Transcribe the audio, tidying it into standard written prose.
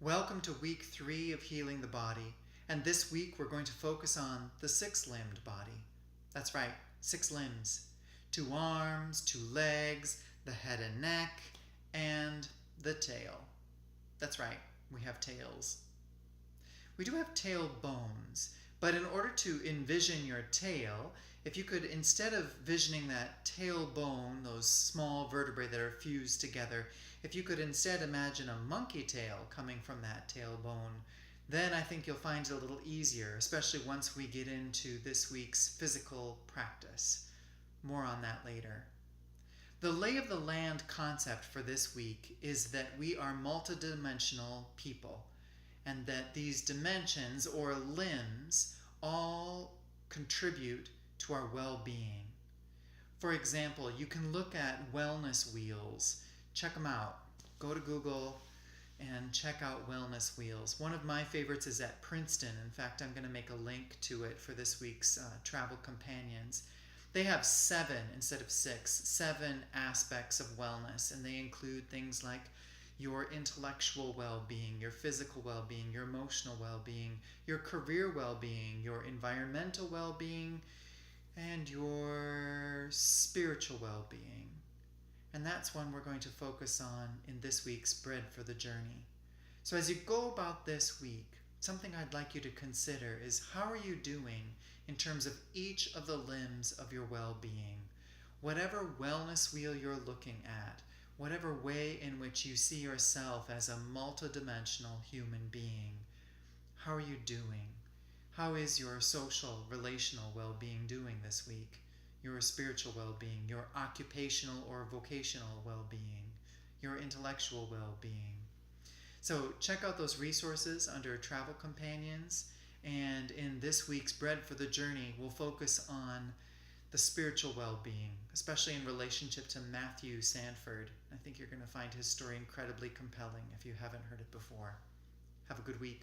Welcome to week 3 of Healing the Body, and this week we're going to focus on the 6-limbed body. That's right, 6 limbs. 2 arms, 2 legs, the head and neck, and the tail. That's right, we have tails. We do have tail bones, but in order to envision your tail, if you could, instead of visioning that tail bone, those small vertebrae that are fused together, if you could instead imagine a monkey tail coming from that tailbone, then I think you'll find it a little easier, especially once we get into this week's physical practice. More on that later. The lay of the land concept for this week is that we are multidimensional people, and that these dimensions or limbs all contribute to our well-being. For example, you can look at wellness wheels. Check them out. Go to Google and check out wellness wheels. One of my favorites is at Princeton. In fact, I'm going to make a link to it for this week's Travel Companions. They have 7 instead of 6, 7 aspects of wellness, and they include things like your intellectual well-being, your physical well-being, your emotional well-being, your career well-being, your environmental well-being, and your spiritual well-being. And that's one we're going to focus on in this week's Bread for the Journey. So as you go about this week, something I'd like you to consider is, how are you doing in terms of each of the limbs of your well-being? Whatever wellness wheel you're looking at, whatever way in which you see yourself as a multidimensional human being, how are you doing? How is your social, relational well-being doing this week? Your spiritual well-being, your occupational or vocational well-being, your intellectual well-being. So check out those resources under Travel Companions, and in this week's Bread for the Journey, we'll focus on the spiritual well-being, especially in relationship to Matthew Sanford. I think you're going to find his story incredibly compelling if you haven't heard it before. Have a good week.